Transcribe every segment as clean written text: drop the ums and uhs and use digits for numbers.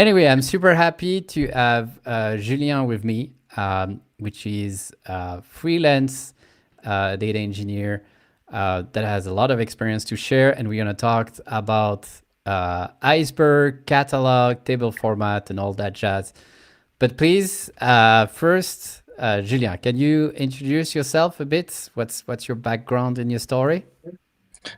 Anyway, I'm super happy to have Julien with me, which is a freelance data engineer that has a lot of experience to share. And we're going to talk about Iceberg, catalog, table format, and all that jazz. But please, first, Julien, can you introduce yourself a bit? What's your background in your story?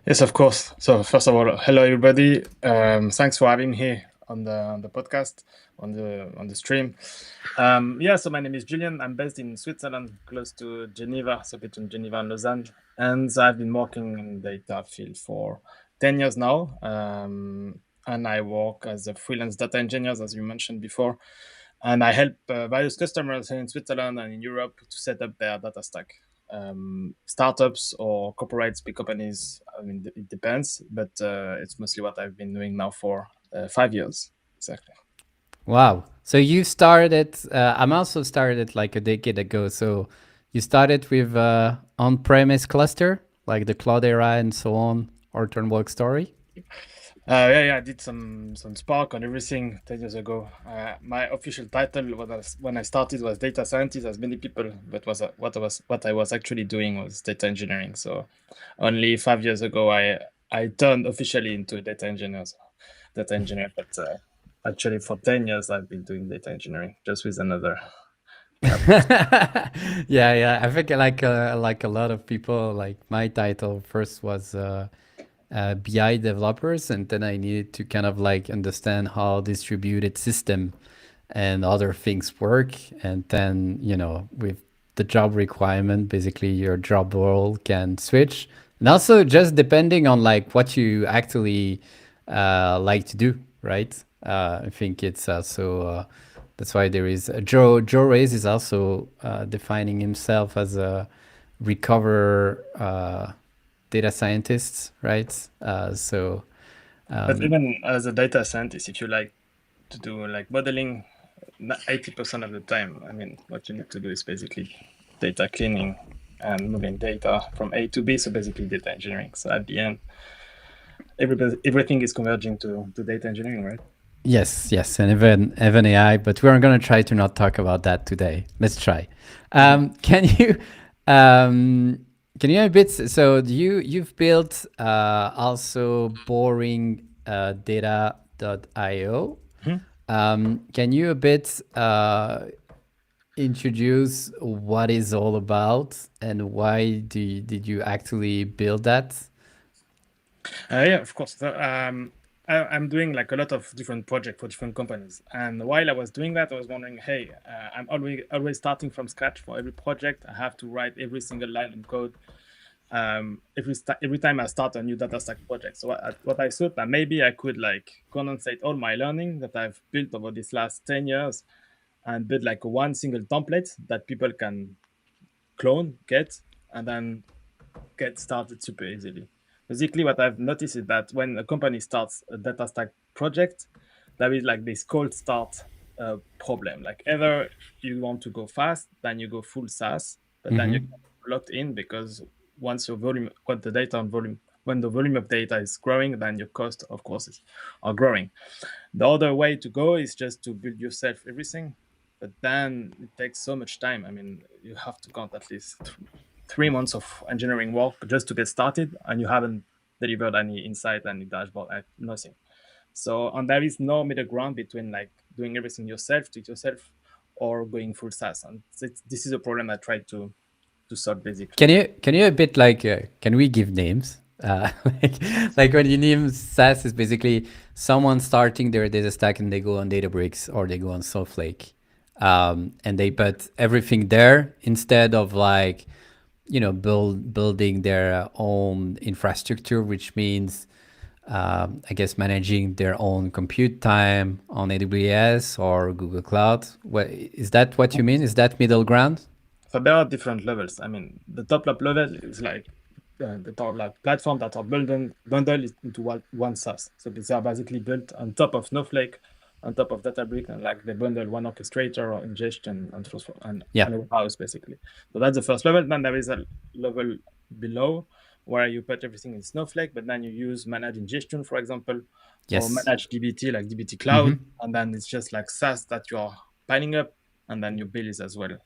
Yes, of course. So first of all, hello everybody. Thanks for having me here on the podcast on the stream. Yeah, so my name is Julien. I'm based in Switzerland, close to Geneva, so between Geneva and Lausanne, and I've been working in the data field for 10 years now. And I work as a freelance data engineer, as you mentioned before, and I help various customers here in Switzerland and in Europe to set up their data stack. Startups or corporates, big companies. I mean, it depends, but it's mostly what I've been doing now for 5 years. Exactly. Wow. So you started, I'm also started like a decade ago. So you started with on-premise cluster, like the Cloudera and so on, or Turnwork story? Yeah, I did some Spark on everything 10 years ago. My official title when I started was data scientist, as many people, but what I was actually doing was data engineering. So only 5 years ago, I turned officially into a data engineer. But actually, for 10 years, I've been doing data engineering, just with another cap. Yeah. I think like a lot of people, like my title first was BI developers, and then I needed to kind of like understand how distributed system and other things work, and then with the job requirement, basically your job role can switch, and also just depending on like what you actually like to do, right? I think it's also that's why there is Joe Reyes is also defining himself as a recover data scientist, right? But even as a data scientist, if you like to do like modeling, 80% of the time, I mean, what you need to do is basically data cleaning and moving data from A to B. So basically data engineering. So at the end, everything is converging to data engineering, right? Yes, and even AI, but we're going to try to not talk about that today. Let's try. Mhm. Um, can you a bit? So you've built also boring data.io. Mhm. Can you a bit introduce what is all about and why did you actually build that? Yeah, of course. So, I'm doing like a lot of different projects for different companies, and while I was doing that, I was wondering, hey, I'm always starting from scratch for every project. I have to write every single line of code every time I start a new data stack project. So what I thought that maybe I could like condensate all my learning that I've built over these last 10 years and build like one single template that people can clone, get, and then get started super easily. Basically, what I've noticed is that when a company starts a data stack project, there is like this cold start problem. Like either you want to go fast, then you go full SaaS, but then you Mm-hmm. get locked in because when the volume of data is growing, then your cost, of course, are growing. The other way to go is just to build yourself everything, but then it takes so much time. I mean, you have to count at least 3 months of engineering work just to get started, and you haven't delivered any insight, any dashboard, nothing. So, and there is no middle ground between like doing everything yourself to yourself or going full SaaS. And this is a problem I try to solve basically. Can you a bit like can we give names? Like like when you name SaaS is basically someone starting their data stack and they go on Databricks or they go on Snowflake, and they put everything there instead of like building their own infrastructure, which means I guess managing their own compute time on AWS or Google Cloud. What is that? What you mean? Is that middle ground? So there are different levels. I mean, the top level is like the top like platform that are bundled into one SaaS. So these are basically built on top of Snowflake, on top of Databricks, and like they bundle one orchestrator or ingestion and Yeah. a warehouse basically. So that's the first level. Then there is a level below where you put everything in Snowflake, but then you use managed ingestion, for example, or Yes. managed DBT like DBT Cloud, Mm-hmm. and then it's just like SaaS that you are piling up, and then your bill is as well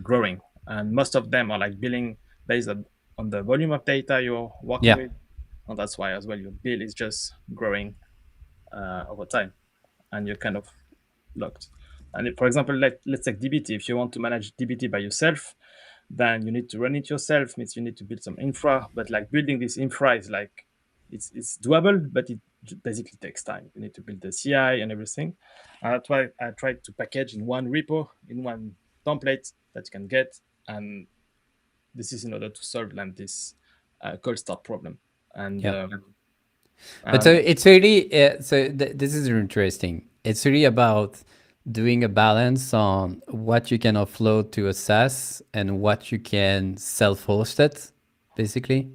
growing. And most of them are like billing based on the volume of data you're working Yeah. with, and that's why as well your bill is just growing over time, and you're kind of locked. And if, for example, let's take DBT. If you want to manage DBT by yourself, then you need to run it yourself. Means you need to build some infra. But like building this infra is like it's doable, but it basically takes time. You need to build the CI and everything. And that's why I tried to package in one repo, in one template that you can get. And this is in order to solve like this cold start problem. And Yeah. But so it's really this is interesting. It's really about doing a balance on what you can offload to a SaaS and what you can self-host it, basically.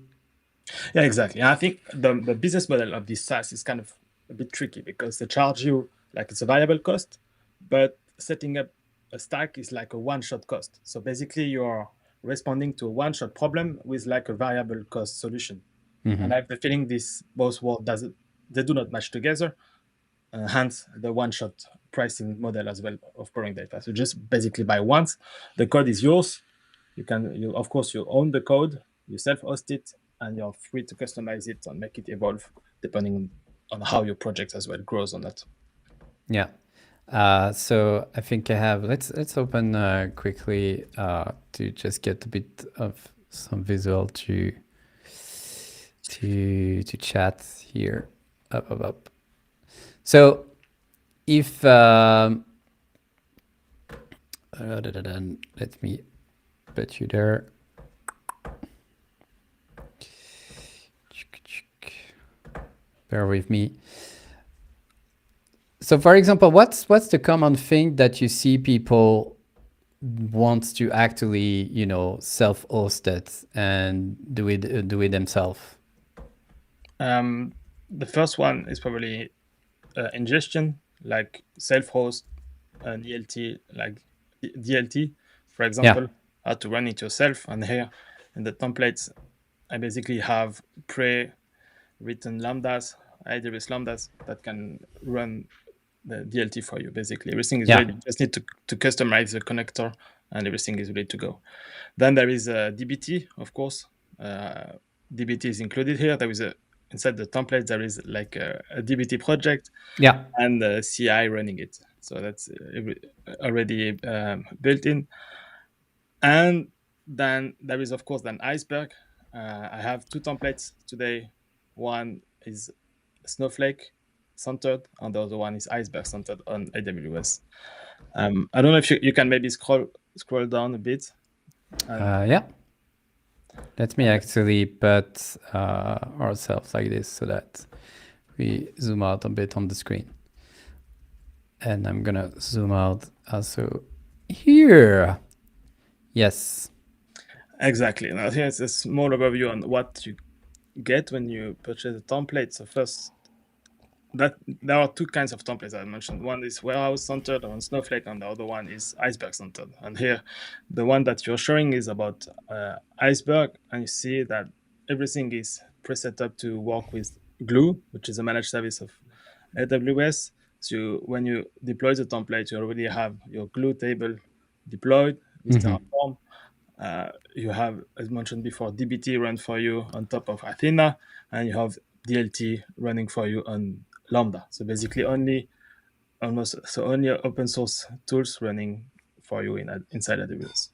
yeah, exactly. And I think the business model of this SaaS is kind of a bit tricky because they charge you like it's a variable cost, but setting up a stack is like a one-shot cost. So basically, you're responding to a one-shot problem with like a variable cost solution. Mm-hmm. And I have the feeling this both world they do not match together. Hence the one-shot pricing model as well of pouring data. So just basically buy once, the code is yours. You of course you own the code, you self-host it, and you're free to customize it and make it evolve depending on how your project as well grows on that. Yeah. So I think I have. Let's open quickly to just get a bit of some visual to chat here. Up. So if let me put you there. Bear with me. So for example, what's the common thing that you see people wants to actually, self-host it and do it themselves? The first one is probably ingestion, like self-host and ELT, like DLT, for example, how to run it yourself. And here in the templates, I basically have pre-written lambdas, AWS lambdas that can run the DLT for you. Basically, everything is ready. You just need to customize the connector, and everything is ready to go. Then there is a DBT, of course. DBT is included here. There is inside the template there is like a DBT project, and the CI running it. So that's already built in. And then there is of course then Iceberg. I have two templates today. One is Snowflake centered, and the other one is Iceberg centered on AWS. I don't know if you can maybe scroll down a bit. Let me actually put ourselves like this so that we zoom out a bit on the screen. And I'm gonna zoom out also here. Yes. Exactly. Now here's a small overview on what you get when you purchase a template. So first, that there are two kinds of templates I mentioned. One is warehouse centered on Snowflake, and the other one is Iceberg centered. And here, the one that you're showing is about Iceberg, and you see that everything is preset up to work with Glue, which is a managed service of AWS. So when you deploy the template, you already have your Glue table deployed with Terraform. You have, as mentioned before, DBT run for you on top of Athena, and you have DLT running for you on Lambda. So basically only open source tools running for you inside AWS.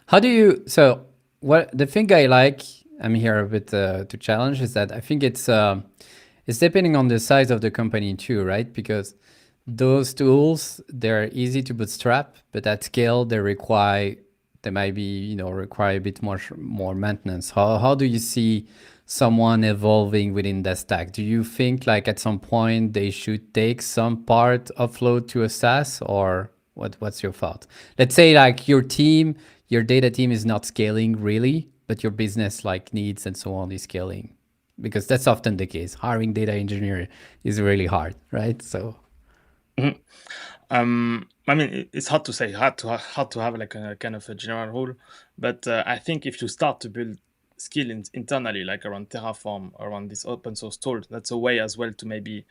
How do you, so what the thing I like, I'm here a bit to challenge, is that I think it's depending on the size of the company too, right? Because those tools, they're easy to bootstrap, but at scale they might be, require a bit more maintenance. How do you see someone evolving within that stack? Do you think like at some point they should take some part offload to a SaaS, or what's your thought? Let's say like your data team is not scaling really, but your business like needs and so on is scaling, because that's often the case. Hiring data engineer is really hard, right? So. I mean, it's hard to say, hard to have like a kind of a general rule, but I think if you start to build skill internally, like around Terraform, around this open source tool. That's a way as well to maybe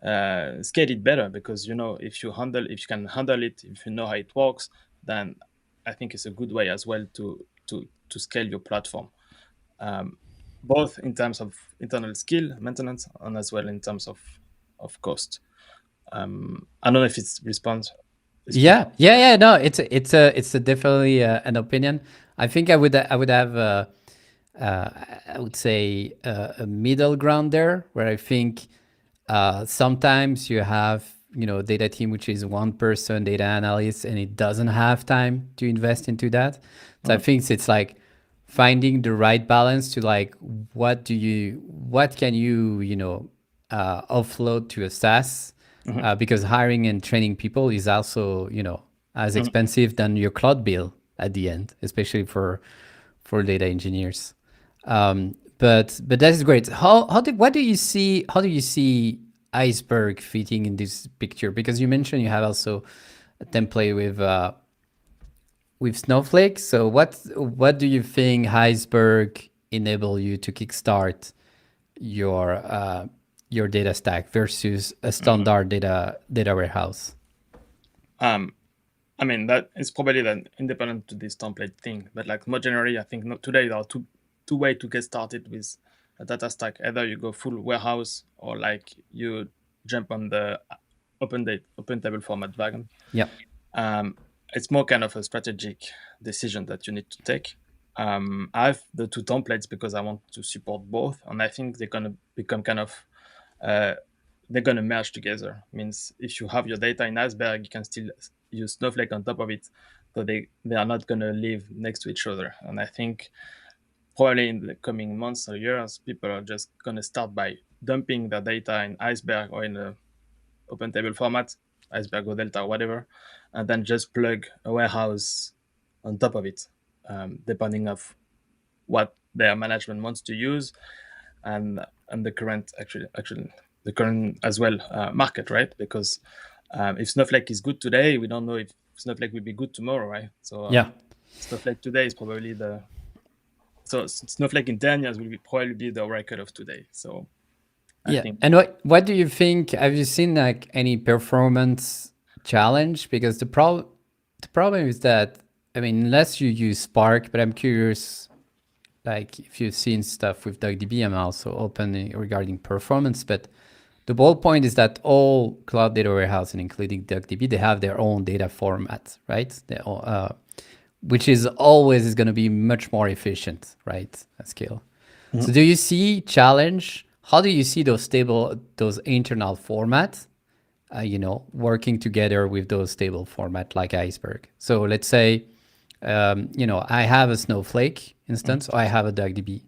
scale it better, because if you can handle it, if you know how it works, then I think it's a good way as well to scale your platform, both in terms of internal skill maintenance and as well in terms of cost. I don't know if it's response. Yeah. No, it's a definitely an opinion. I think I would have I would say a middle ground there, where I think sometimes you have data team which is one person data analyst and it doesn't have time to invest into that. So I think it's like finding the right balance to like what can you offload to a SaaS, because hiring and training people is also as expensive than your cloud bill at the end, especially for data engineers. But that is great. What do you see? How do you see Iceberg fitting in this picture? Because you mentioned you have also a template with Snowflake. So what do you think Iceberg enable you to kickstart your data stack versus a standard data warehouse? I mean, that is probably then independent to this template thing, but like more generally, I think today there are two ways to get started with a data stack. Either you go full warehouse, or like you jump on the open table format wagon. Yeah. It's more kind of a strategic decision that you need to take. I have the two templates because I want to support both, and I think they're gonna become kind of they're gonna merge together. Means if you have your data in Iceberg, you can still use Snowflake on top of it, so they are not gonna live next to each other. And I think probably in the coming months or years, people are just gonna start by dumping their data in Iceberg or in a open table format, Iceberg or Delta or whatever, and then just plug a warehouse on top of it, depending of what their management wants to use, and the current actually the current as well market, right? Because if Snowflake is good today, we don't know if Snowflake will be good tomorrow, right? So Snowflake today is probably so Snowflake in 10 years will probably be the Oracle of today. So I think. And what do you think? Have you seen like any performance challenge? Because the problem is that, I mean, unless you use Spark, but I'm curious, like if you've seen stuff with DuckDB, I'm also open regarding performance. But the whole point is that all cloud data warehouse, and including DuckDB, they have their own data format, right? Which is always going to be much more efficient, right, at scale. So do you see challenge? How do you see those internal formats, working together with those stable format like Iceberg? So let's say, I have a Snowflake instance, or I have a DuckDB.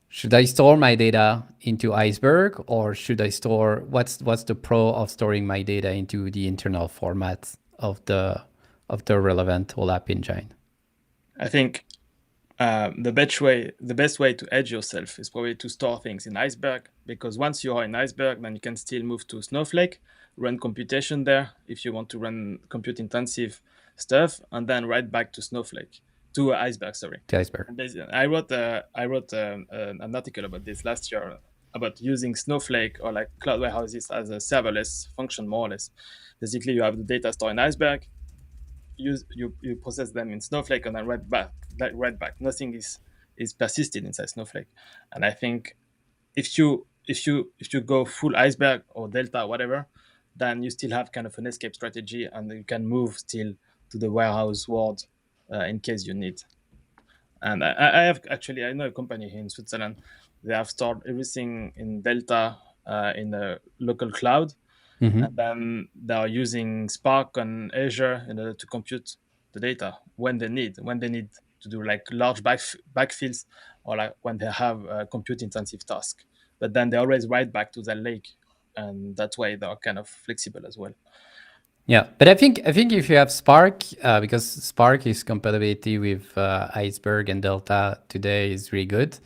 Should I store my data into Iceberg, or should I store, what's the pro of storing my data into the internal format of the relevant OLAP engine? I think the best way to edge yourself is probably to store things in Iceberg, because once you are in Iceberg, then you can still move to Snowflake, run computation there if you want to run compute intensive stuff, and then right back to Snowflake, to Iceberg. Sorry, to Iceberg. I wrote an article about this last year, about using Snowflake or like cloud warehouses as a serverless function, more or less. Basically, you have the data stored in Iceberg. You process them in Snowflake, and then right back. Nothing is persisted inside Snowflake. And I think if you go full Iceberg or Delta or whatever, then you still have kind of an escape strategy, and you can move still to the warehouse world in case you need. And I know a company here in Switzerland. They have stored everything in Delta in a local cloud. And then they are using Spark on Azure in order to compute the data when they need to do like large backfills, or like when they have a compute intensive task. But then they always write back to the lake, and that way they are kind of flexible as well. Yeah, but I think if you have Spark, because Spark is compatibility with Iceberg and Delta today is really good.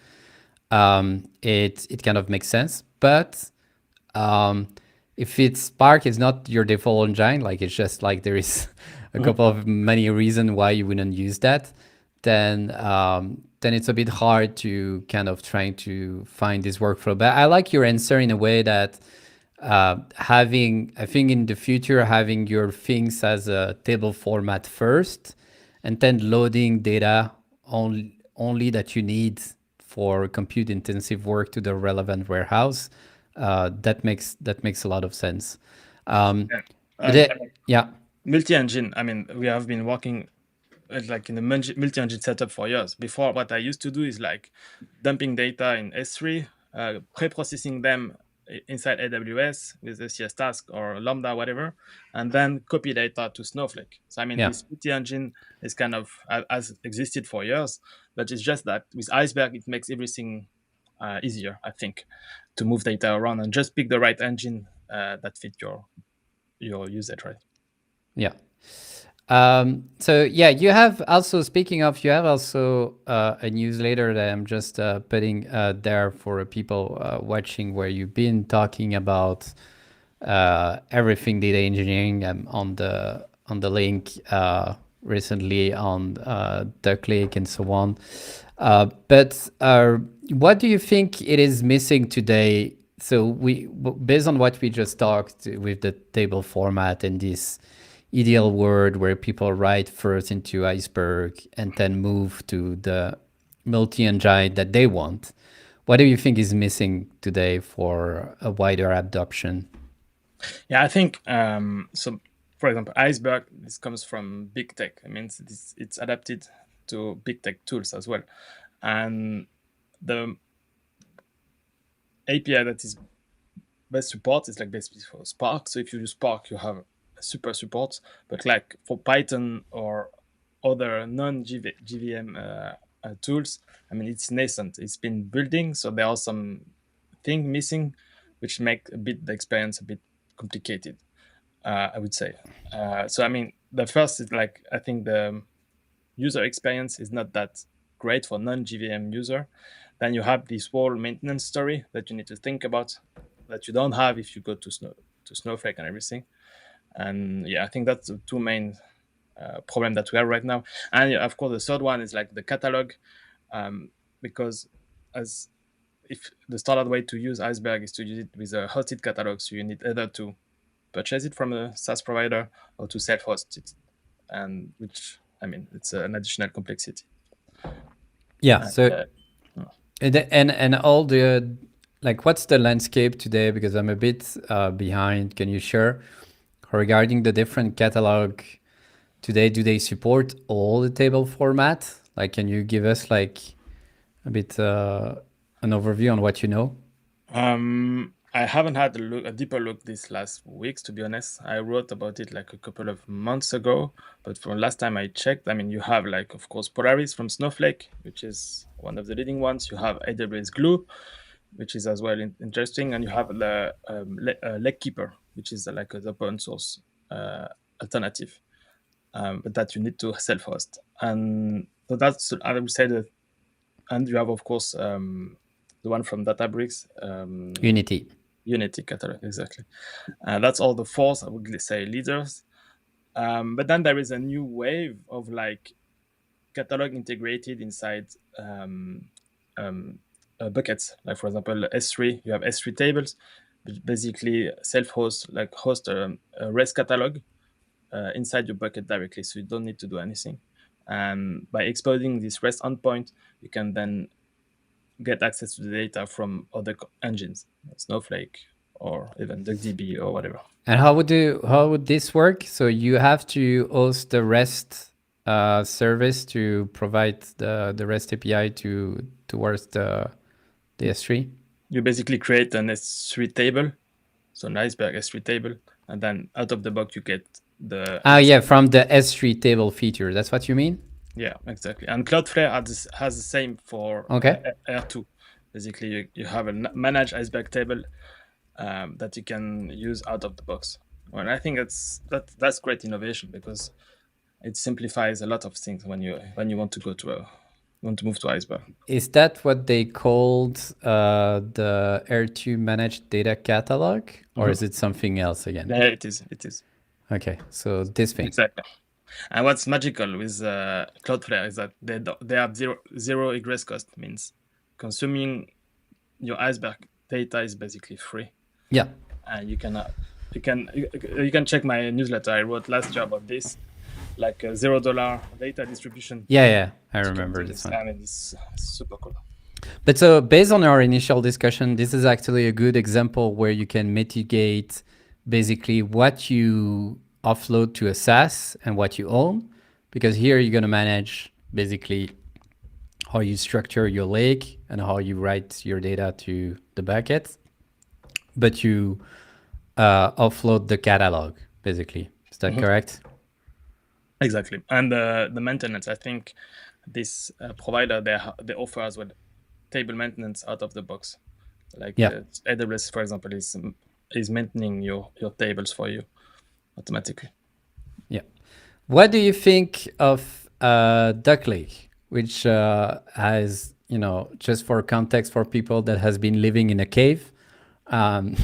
It kind of makes sense, but if it's Spark, it's not your default engine. Like it's just like there is a couple of many reasons why you wouldn't use that. Then then it's a bit hard to kind of trying to find this workflow. But I like your answer in a way that having, I think in the future, having your things as a table format first, and then loading data only that you need for compute intensive work to the relevant warehouse. That makes a lot of sense. Yeah. But it, yeah, Multi-engine. I mean, we have been working like in a multi-engine setup for years. Before, what I used to do is like dumping data in S3, pre-processing them inside AWS with a CS task or Lambda, whatever, and then copy data to Snowflake. So I mean, yeah, this multi-engine is kind of has existed for years, but it's just that with Iceberg, it makes everything easier, I think, to move data around and just pick the right engine that fit your usage, right? yeah. So yeah, you have also, speaking of, you have also a newsletter that I'm just putting there for people watching, where you've been talking about everything data engineering on the link recently on DuckLake and so on. But what do you think it is missing today? So based on what we just talked with the table format and this ideal world where people write first into Iceberg and then move to the multi-engine that they want, what do you think is missing today for a wider adoption? Yeah, I think so. For example, Iceberg, this comes from big tech. I mean, it's adapted to big tech tools as well, and the API that is best support is like basically for Spark. So if you use Spark, you have super support. But like for Python or other non-JVM tools, I mean, it's nascent. It's been building, so there are some things missing, which make a bit the experience a bit complicated. I would say. So I mean, the first is like, I think the user experience is not that great for non-JVM user. Then you have this whole maintenance story that you need to think about that you don't have if you go to Snowflake and everything. And yeah, I think that's the two main problem that we have right now. And of course, the third one is like the catalog, because as if the standard way to use Iceberg is to use it with a hosted catalog, so you need either to purchase it from a SaaS provider or to self-host it, and which, I mean, it's an additional complexity. Yeah. So and all the, like, what's the landscape today? Because I'm a bit behind. Can you share regarding the different catalog today? Do they support all the table format? Like, can you give us like a bit an overview on what you know? I haven't had a deeper look these last weeks, to be honest. I wrote about it like a couple of months ago, but from last time I checked, I mean, you have like, of course, Polaris from Snowflake, which is one of the leading ones. You have AWS Glue, which is as well interesting, and you have the Lakekeeper, which is like an open source alternative, but that you need to self-host. And so that's, I would say that, and you have, of course, the one from Databricks, Unity catalog, exactly. That's all the four, I would say, leaders. But then there is a new wave of like catalog integrated inside buckets. Like for example, S3, you have S3 tables, which basically self-host, like host a REST catalog inside your bucket directly, so you don't need to do anything. And by exposing this REST endpoint, you can then get access to the data from other engines, Snowflake or even DuckDB or whatever. And how would this work? So you have to host the REST service to provide the REST API towards the S3. You basically create an S3 table, so an Iceberg S3 table, and then out of the box you get the from the S3 table feature. That's what you mean? Yeah, exactly. And Cloudflare has the same for R2. Basically, you have a managed Iceberg table that you can use out of the box. And I think that's great innovation, because it simplifies a lot of things when you want to go to want to move to Iceberg. Is that what they called the R2 managed data catalog, or is it something else again? Yeah, it is. Okay, so this thing. Exactly. And what's magical with Cloudflare is that they have zero egress cost. Means consuming your Iceberg data is basically free, Yeah. and you can check my newsletter I wrote last year about this, like a $0 data distribution. Yeah, yeah, I You can remember do this this. one. I mean, it's super cool. But so, based on our initial discussion, this is actually a good example where you can mitigate basically what you offload to a SaaS and what you own, because here you're going to manage basically how you structure your lake and how you write your data to the bucket, but you offload the catalog basically. Is that correct? Exactly. And the maintenance, I think this provider they offer as well table maintenance out of the box. Like Yeah. AWS, for example, is maintaining your tables for you automatically. Yeah. What do you think of DuckLake, which has, just for context for people that has been living in a cave, um,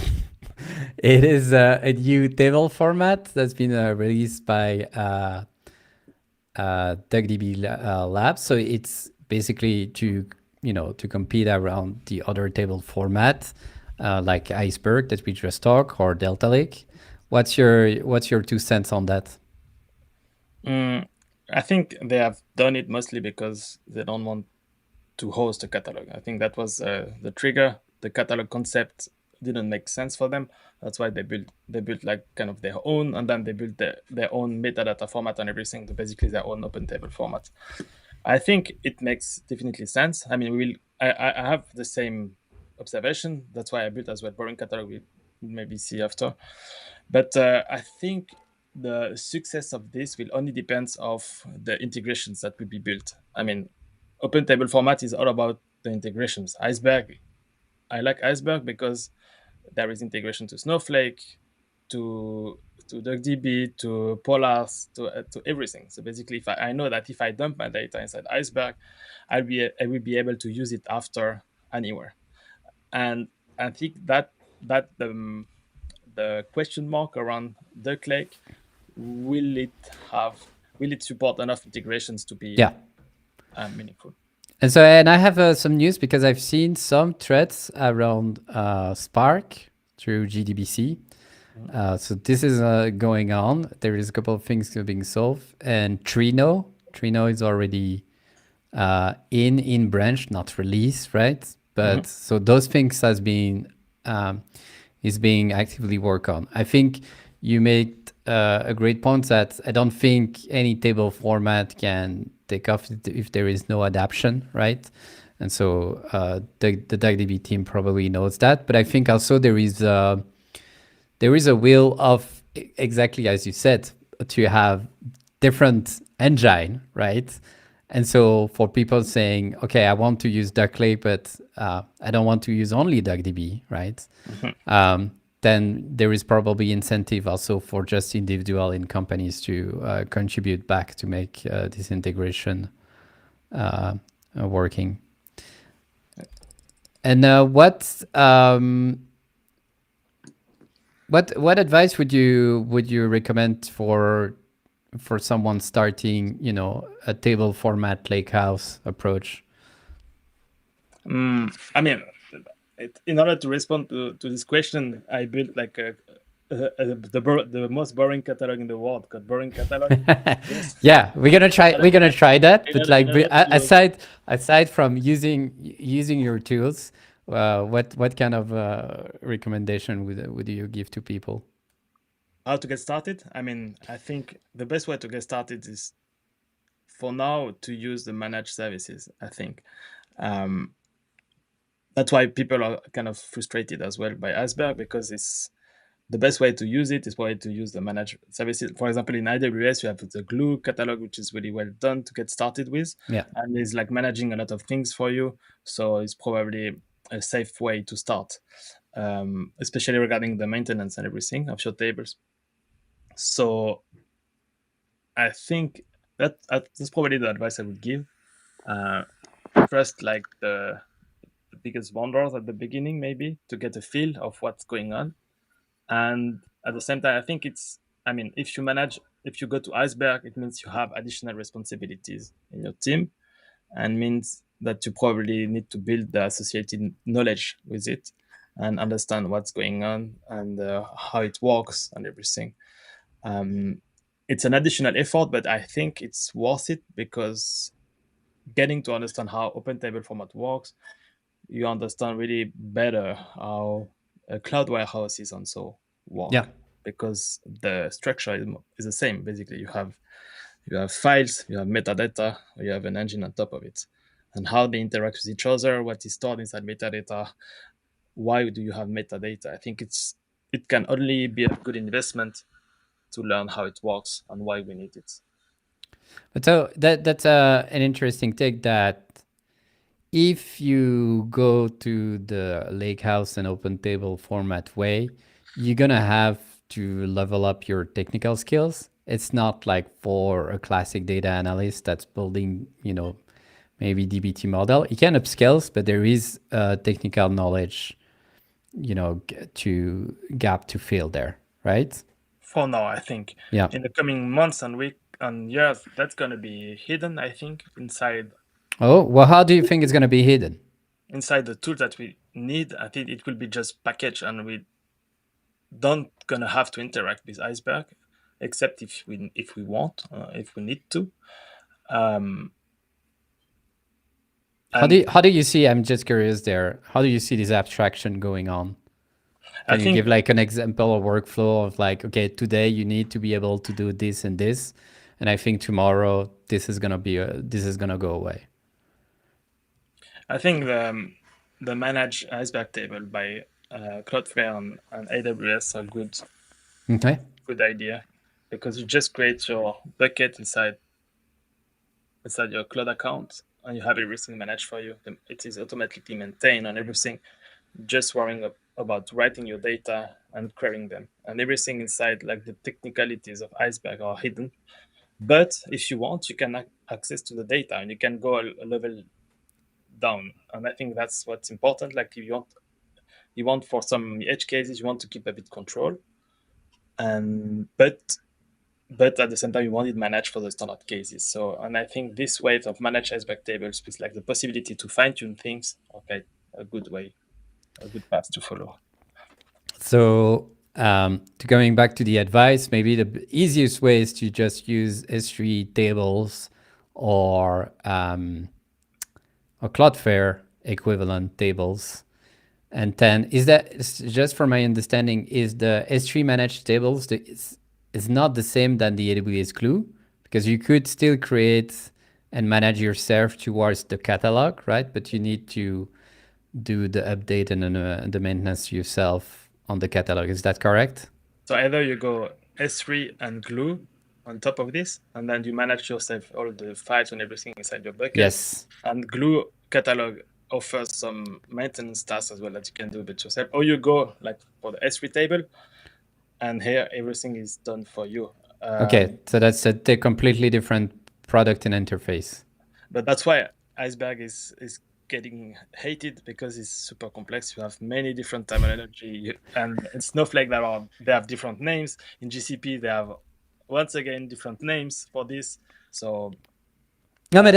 it is a new table format that's been released by DuckDB Labs. So it's basically to compete around the other table format, like Iceberg that we just talked, or Delta Lake. What's your 2 cents on that? I think they have done it mostly because they don't want to host a catalog. I think that was the trigger. The catalog concept didn't make sense for them. That's why they built like kind of their own, and then they built their own metadata format and everything. Basically, their own open table format. I think it makes definitely sense. I mean, I have the same observation. That's why I built as well boring catalog. We maybe see after, but I think the success of this will only depends of the integrations that will be built. I mean, open table format is all about the integrations. Iceberg, I like Iceberg because there is integration to Snowflake, to DuckDB, to Polaris, to everything. So basically, if I know that if I dump my data inside Iceberg, I will be able to use it after anywhere. And I think that the question mark around DuckLake, will it have will it support enough integrations to be Yeah. meaningful? And I have some news because I've seen some threads around Spark through GDBC. So this is going on. There is a couple of things being solved, and Trino is already in branch, not released, right? But so those things is being actively worked on. I think you made a great point that I don't think any table format can take off if there is no adaptation, right? And so the DuckDB team probably knows that. But I think also there is a will of, exactly as you said, to have different engine, right? And so for people saying, okay, I want to use DuckLake, but I don't want to use only DuckDB, right? Then there is probably incentive also for just individual in companies to contribute back to make this integration working. And what advice would you recommend for someone starting, a table format Lakehouse approach? I mean, in order to respond to this question, I built like the most boring catalog in the world called boring catalog. Yes. Yeah, we're gonna try that. But like, In order to, aside from using your tools, what kind of recommendation would you give to people? how to get started? I mean, I think the best way to get started is for now to use the managed services. I think that's why people are kind of frustrated as well by Iceberg, because it's the best way to use it is probably to use the managed services. For example, in AWS, you have the Glue catalog, which is really well done to get started with. Yeah. And it's like managing a lot of things for you. So it's probably a safe way to start, especially regarding the maintenance and everything of your tables. So I think that's probably the advice I would give. Trust like the biggest vendors at the beginning, maybe to get a feel of what's going on. And at the same time, I think it's I mean, if you go to Iceberg, it means you have additional responsibilities in your team, and means that you probably need to build the associated knowledge with it and understand what's going on and how it works and everything. It's an additional effort, but I think it's worth it because getting to understand how open table format works, you understand really better how a cloud warehouse is also work. Yeah. Because the structure is the same. Basically, you have files, you have metadata, you have an engine on top of it, and how they interact with each other, what is stored inside metadata, why do you have metadata. I think it can only be a good investment to learn how it works and why we need it. But so that's an interesting take, that if you go to the Lakehouse and open table format way, you're gonna have to level up your technical skills. It's not like for a classic data analyst that's building, maybe DBT model. You can upskills, but there is technical knowledge, to gap to fill there, right? For now, I think Yeah. in the coming months and weeks and years, that's going to be hidden, I think, inside Oh, well, how do you think it's gonna be hidden? inside the tools that we need. I think it will be just packaged, and we don't gonna have to interact with Iceberg, except if we want, if we need to. How do you see? I'm just curious there. How do you see this abstraction going on? Can you give like an example or workflow of like, okay, today you need to be able to do this and this, and I think tomorrow this is gonna go away. I think the managed Iceberg table by Cloudflare and AWS are good. Okay. Good idea, because you just create your bucket inside your Cloud account, and you have everything managed for you. It is automatically maintained and everything. Just worrying about writing your data and querying them, and everything inside, like the technicalities of Iceberg, are hidden. But if you want, you can access to the data, and you can go a level down. And I think that's what's important. Like, if you want for some edge cases, you want to keep a bit control, and but at the same time, you want it managed for the standard cases. So, and I think this way of managed Iceberg tables with like the possibility to fine tune things, okay, a good path to follow. So going back to the advice, maybe the easiest way is to just use S3 tables or Cloudflare equivalent tables. And then just for my understanding, is the S3 managed tables is not the same than the AWS Glue, because you could still create and manage yourself towards the catalog, right? But you need to do the update and the maintenance yourself on the catalog. Is that correct? So either you go S3 and Glue on top of this, and then you manage yourself all the files and everything inside your bucket. Yes. And Glue catalog offers some maintenance tasks as well that you can do a bit yourself. Or you go like for the S3 table, and here everything is done for you. Okay, so that's a completely different product and interface. But that's why Iceberg is getting hated, because it's super complex. You have many different terminology, and in Snowflake they have different names. In GCP they have once again different names for this. So no, but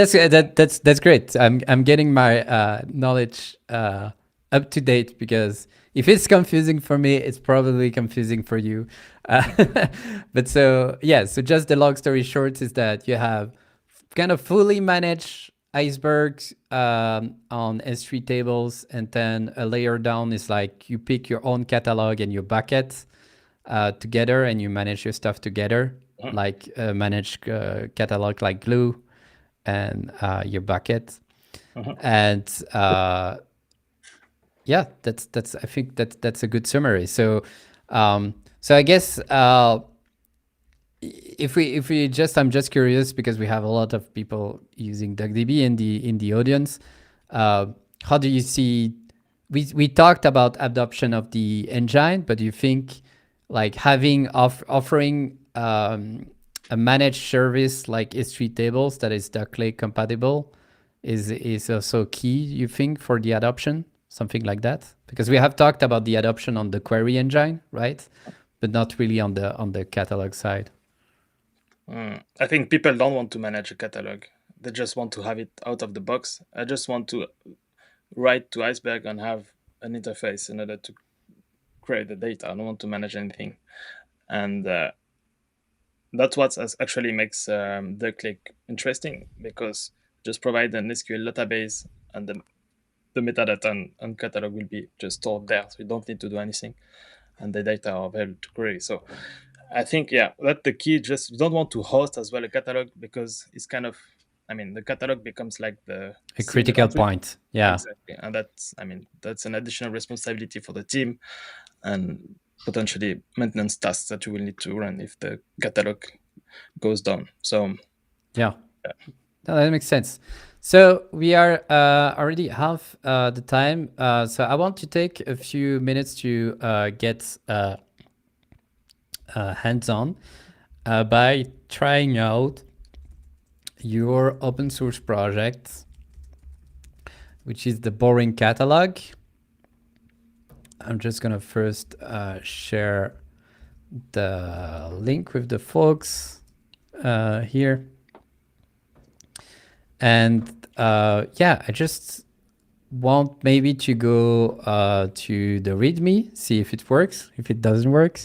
that's great. I'm getting my knowledge up to date, because if it's confusing for me, it's probably confusing for you. But so just the long story short is that you have kind of fully managed Icebergs on S3 tables, and then a layer down is like you pick your own catalog and your bucket together, and you manage your stuff together, like manage catalog like Glue and your bucket. And that's I think that's a good summary. So I guess if we just, I'm just curious, because we have a lot of people using DuckDB in the audience. How do you see? We talked about adoption of the engine, but do you think like offering a managed service like S3 tables that is DuckLake compatible is also key, you think, for the adoption? Something like that? Because we have talked about the adoption on the query engine, right? but not really on the catalog side. I think people don't want to manage a catalog. They just want to have it out of the box. I just want to write to Iceberg and have an interface in order to create the data. I don't want to manage anything. And that's what actually makes DuckLake interesting, because just provide an SQL database and the metadata and catalog will be just stored there. So you don't need to do anything. And the data are available to query. So I think, yeah, that's the key. Just you don't want to host as well a catalog, because it's kind of, the catalog becomes like the A single critical entry. point. Yeah. Exactly. And that's an additional responsibility for the team, and potentially maintenance tasks that you will need to run if the catalog goes down. So yeah. No, that makes sense. So we are already half the time. So I want to take a few minutes to get hands-on by trying out your open source project, which is the Boring Catalog. I'm just gonna first share the link with the folks here. And yeah, I just want maybe to go to the README, see if it works, if it doesn't work,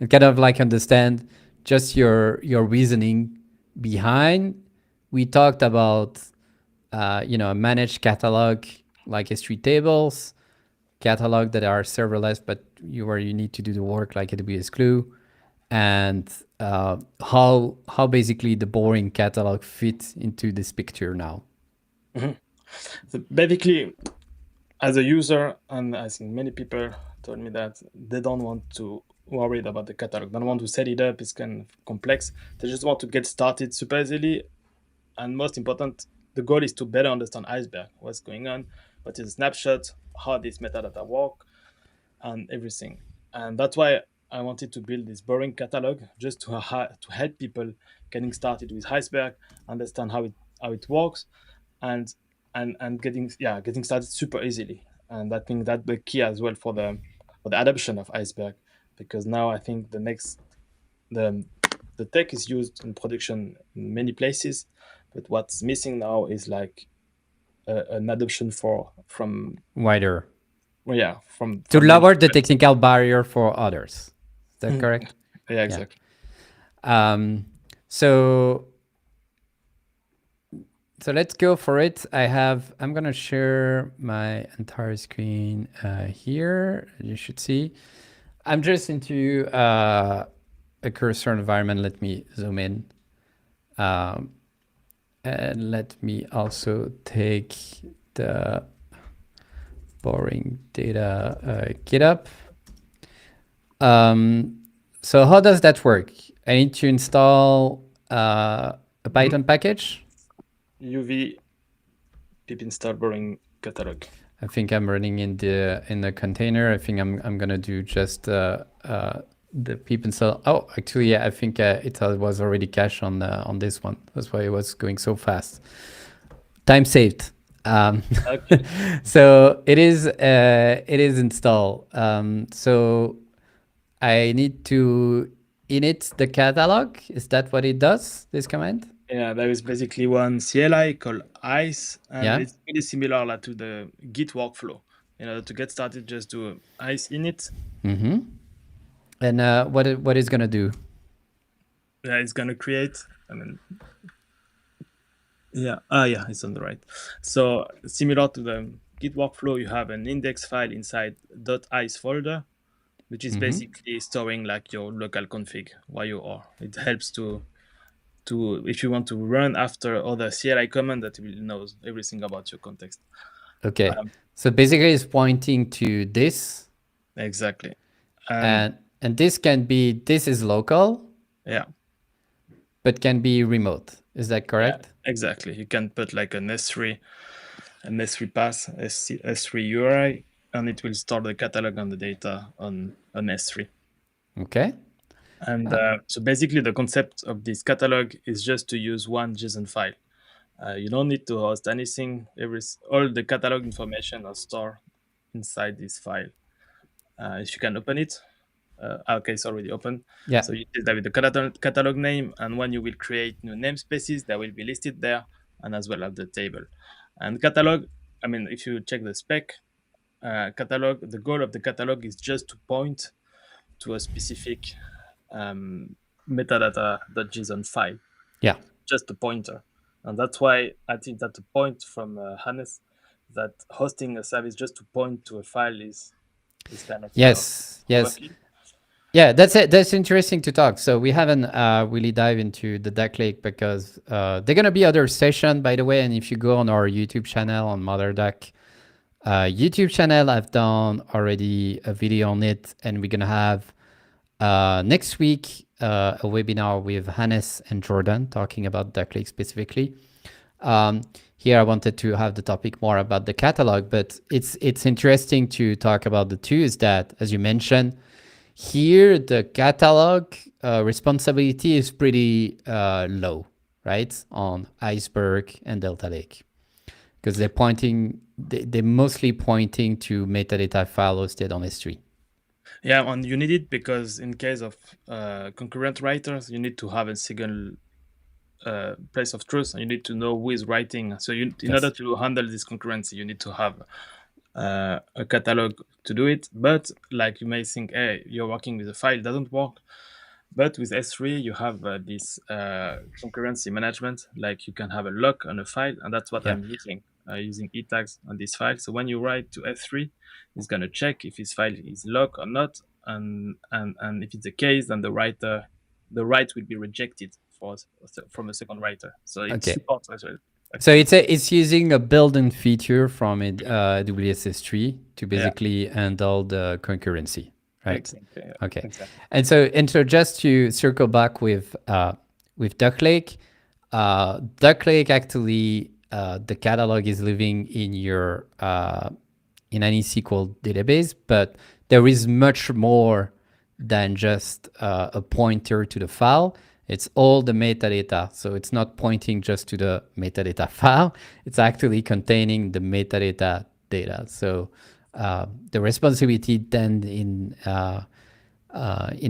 and kind of like understand just your reasoning behind. We talked about a managed catalog like S3 tables, catalog that are serverless, but you need to do the work like AWS Glue, and how basically the Boring Catalog fits into this picture now. So basically, as a user, and I think many people told me that they don't want to worry about the catalog, don't want to set it up, it's kind of complex. They just want to get started super easily. And most important, the goal is to better understand Iceberg, what's going on, what is a snapshot, how this metadata work, and everything. And that's why I wanted to build this Boring catalog, just to help people getting started with Iceberg, understand how it works, and getting started super easily. And I think that's the key as well for the adoption of Iceberg, because now I think the tech is used in production in many places, but what's missing now is like an adoption from Wider. from To lower the technical barrier for others. Is that correct? Yeah, exactly. So let's go for it. I'm gonna share my entire screen here. You should see. I'm just into a cursor environment. Let me zoom in. And let me also take the Boring data GitHub. So how does that work? I need to install a Python package. UV pip install Boring catalog. I think I'm running in the container. I think I'm gonna do just the pip install. Oh, actually, yeah, I think it was already cached on this one. That's why it was going so fast. Time saved. Okay. So it is installed. So I need to init the catalog. Is that what it does? This command? Yeah, there is basically one CLI called Ice, and it's really similar to the Git workflow. To get started, just do Ice init. Mm-hmm. And what is gonna do? Yeah, it's gonna create. It's on the right. So similar to the Git workflow, you have an index file inside .ice folder, which is basically storing like your local config where you are. It helps to if you want to run after other CLI command, that will knows everything about your context. Okay. So basically it's pointing to this. Exactly. And this is local. Yeah. But can be remote. Is that correct? Yeah, exactly. You can put like an S3 path, S3 URI, and it will store the catalog and the data on S3. Okay. And so basically the concept of this catalog is just to use one JSON file. You don't need to host anything. All the catalog information are stored inside this file. If you can open it. okay, it's already open. Yeah. So you test that with the catalog name, and when you will create new namespaces, they will be listed there, and as well as the table. And catalog, I mean, if you check the spec, catalog, the goal of the catalog is just to point to a specific metadata.json file, Yeah. just a pointer. And that's why I think that the point from Hannes, that hosting a service just to point to a file is kind of Yes. Yes. overkill. Yeah, that's it. That's interesting to talk. So we haven't really dive into the DuckLake because they're gonna be other session, by the way. And if you go on our YouTube channel on Mother Duck YouTube channel, I've done already a video on it, and we're gonna have next week a webinar with Hannes and Jordan talking about DuckLake specifically. Here I wanted to have the topic more about the catalog, but it's interesting to talk about the two. Is that, as you mentioned, here the catalog responsibility is pretty low, right, on Iceberg and Delta Lake, because they're mostly pointing to metadata file hosted on S3. Yeah, and you need it because in case of concurrent writers, you need to have a single place of truth, and you need to know who is writing. So in order to handle this concurrency, you need to have a catalog to do it. But like, you may think, hey, you're working with a file, doesn't work. But with S3, you have this concurrency management. Like, you can have a lock on a file, and that's what I'm using e tags on this file. So when you write to S3, it's gonna check if this file is locked or not, and if it's the case, then the write will be rejected from a second writer. So it supports as well. So it's using a built-in feature from WSS3 to basically handle the concurrency, right? Exactly, yeah. Okay. Exactly. And so just to circle back with DuckLake, DuckLake actually the catalog is living in your in any SQL database, but there is much more than just a pointer to the file. It's all the metadata. So it's not pointing just to the metadata file. It's actually containing the metadata data. So the responsibility then in a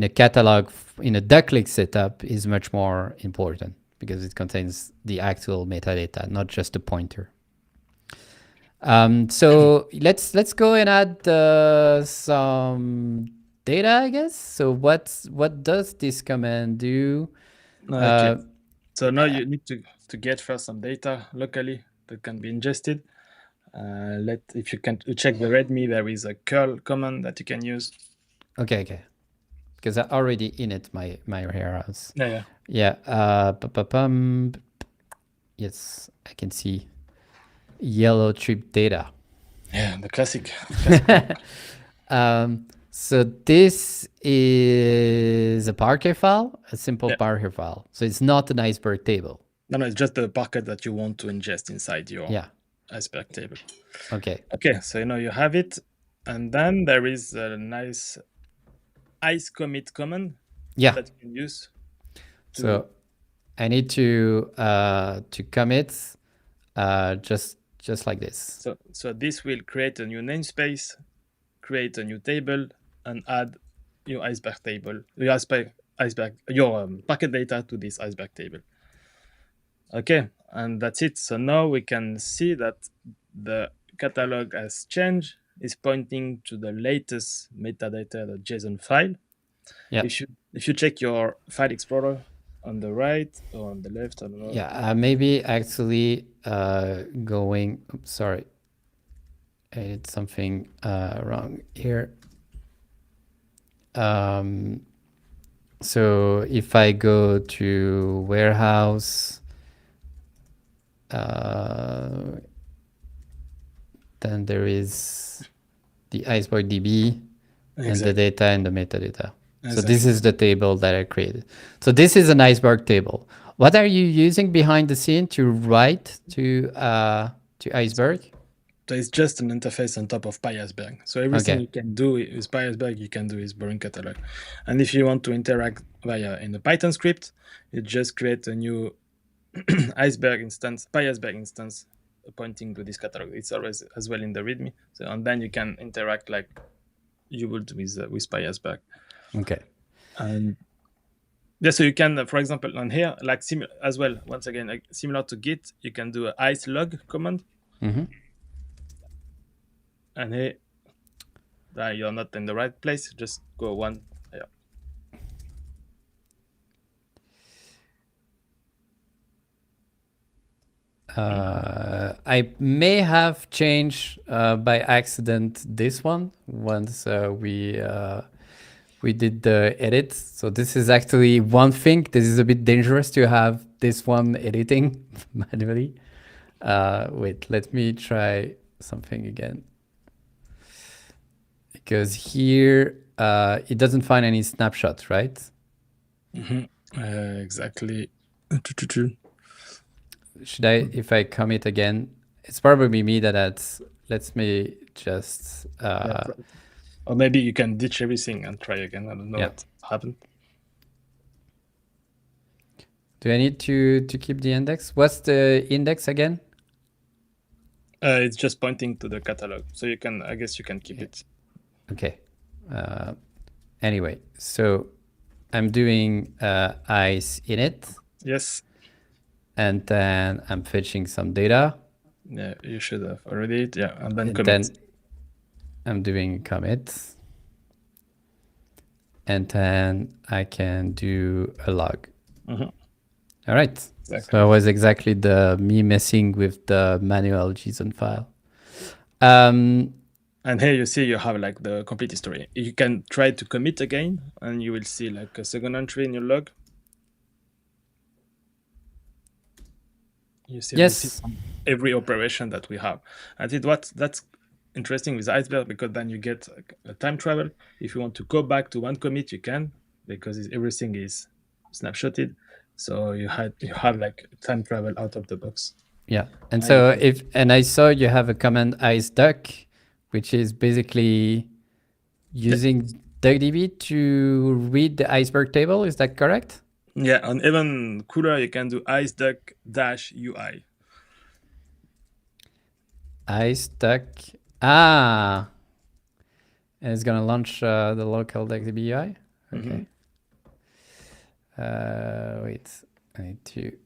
catalog, in a DuckLake setup, is much more important because it contains the actual metadata, not just a pointer. So let's go and add some data, I guess. So what does this command do? Okay. So now you need to get first some data locally that can be ingested. If you can check the README, there is a curl command that you can use. Okay. Because I already in it my warehouse. Yeah. Yes, I can see yellow trip data. Yeah, the classic. So this is a Parquet file, a simple Parquet file. So it's not an Iceberg table. No, it's just the Parquet that you want to ingest inside your Iceberg table. Okay. So you have it, and then there is a nice ice commit command that you can use. So I need to commit just like this. So this will create a new namespace, create a new table, and add your Iceberg table, your Parquet data to this Iceberg table. Okay, and that's it. So now we can see that the catalog has changed. Is pointing to the latest metadata.json file. Yeah. If you check your file explorer on the right or on the left, I don't know. Yeah, maybe actually going. Oops, sorry, I did something wrong here. So if I go to warehouse, then there is the Iceberg DB and the data and the metadata. So this is the table that I created. So this is an Iceberg table. What are you using behind the scene to write to Iceberg? So it's just an interface on top of PyIceberg. So everything you can do with PyIceberg, you can do with Boring Catalog. And if you want to interact in the Python script, you just create a new PyIceberg instance pointing to this catalog. It's always as well in the README. So and then you can interact like you would with PyIceberg. Okay. And yeah, so you can, for example, on here, like as well, once again, like similar to Git, you can do a ice log command. Mm-hmm. And here, you're not in the right place. Just go one. Yeah. I may have changed by accident this one once we did the edit. So this is actually one thing. This is a bit dangerous to have this one editing manually. Wait, let me try something again. Because here it doesn't find any snapshots, right? Mm-hmm. Exactly. Should I, if I commit again, it's probably me that adds, let me just... or maybe you can ditch everything and try again. I don't know what happened. Do I need to keep the index? What's the index again? It's just pointing to the catalog. So you can, I guess you can keep it. Okay. Anyway, so I'm doing ice init. Yes. And then I'm fetching some data. Yeah, you should have already. Yeah, and then commit. Then I'm doing commit. And then I can do a log. Mm-hmm. All right. Exactly. So it was exactly me messing with the manual JSON file. And here you see you have like the complete history. You can try to commit again, and you will see like a second entry in your log. You see, yes, every operation that we have. I think that's interesting with Iceberg, because then you get a time travel. If you want to go back to one commit, you can, because everything is snapshotted. So you have like time travel out of the box. Yeah, and so I saw you have a command iceduck, which is basically using DuckDB to read the iceberg table. Is that correct? Yeah, and even cooler, you can do iceduck-ui. Iceduck. Ah, and it's gonna launch the local DuckDB UI. Okay. Wait, I need to.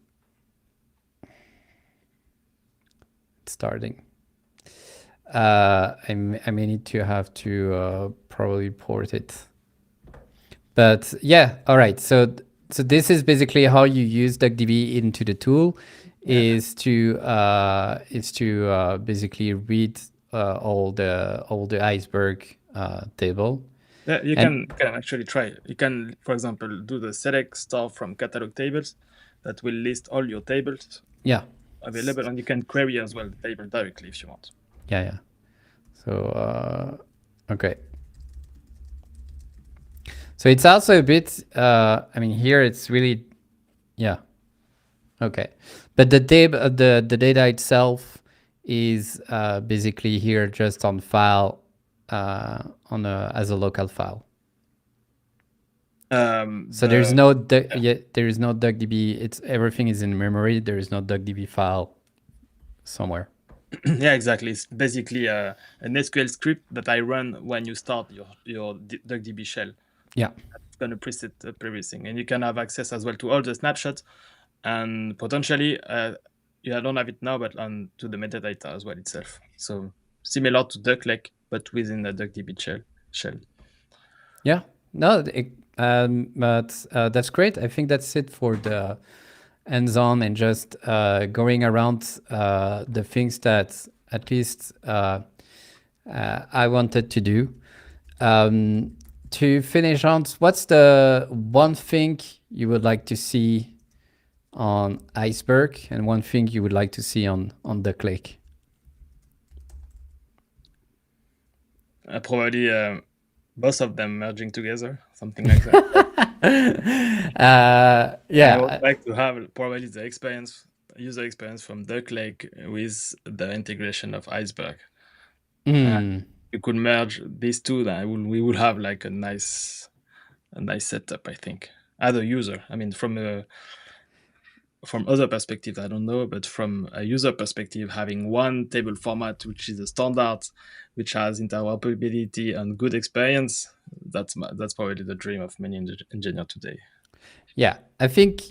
It's starting. I may need to have to probably port it. But yeah, all right. So this is basically how you use DuckDB into the tool, is to basically read all the iceberg table. Yeah, you can actually try. You can, for example, do the select star from catalog tables that will list all your tables. Yeah. Available, and you can query as well the table directly if you want. Yeah. So okay. So it's also a bit. I mean, here it's really, yeah. Okay, but the data itself is basically here just on file, as a local file. So there's no there is no DuckDB. Everything is in memory. There is no DuckDB file somewhere. Yeah, exactly. It's basically an SQL script that I run when you start your DuckDB shell. Yeah, it's going to preset everything, and you can have access as well to all the snapshots, and potentially I don't have it now, but to the metadata as well itself. So similar to DuckLake, but within the DuckDB shell. Yeah. No. But that's great. I think that's it for the hands-on and just going around the things that at least I wanted to do. To finish on, what's the one thing you would like to see on Iceberg and one thing you would like to see on DuckLake? Probably both of them merging together, something like that. Yeah, I would like to have probably the user experience from DuckLake with the integration of Iceberg. You could merge these two, then we would have like a nice setup, I think, as a user. I mean, from from other perspectives, I don't know, but from a user perspective, having one table format which is a standard, which has interoperability and good experience, that's probably the dream of many engineers today. Yeah, I think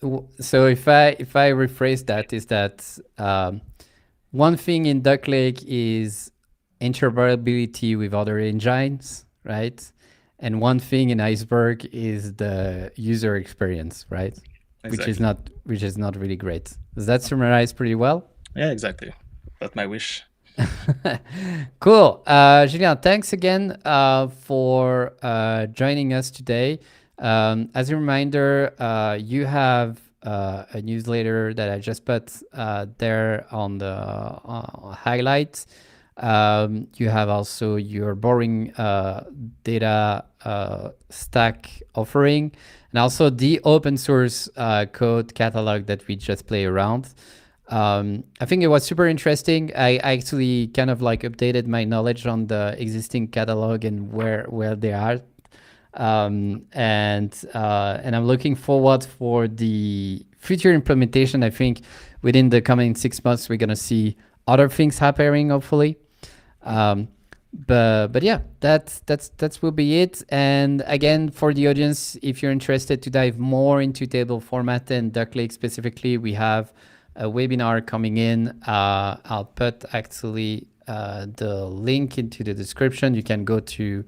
so. If I rephrase that, is that one thing in DuckLake is interoperability with other engines, right? And one thing in Iceberg is the user experience, right? Exactly. Which is not really great. Does that summarize pretty well? Yeah, exactly. That's my wish. Cool. Julien, thanks again for joining us today. As a reminder, you have a newsletter that I just put there on the highlights. You have also your boring data stack offering, and also the open source code catalog that we just play around. I think it was super interesting. I actually kind of like updated my knowledge on the existing catalog and where they are. And I'm looking forward for the future implementation. I think within the coming 6 months, we're going to see other things happening, hopefully. But yeah, that will be it. And again, for the audience, if you're interested to dive more into table format and DuckLake specifically, we have a webinar coming in. I'll put actually the link into the description. You can go to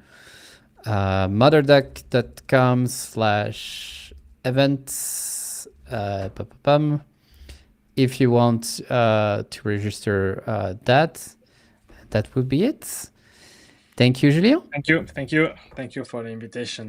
motherduck.com/events if you want to register that. That would be it. Thank you, Julien. Thank you for the invitation.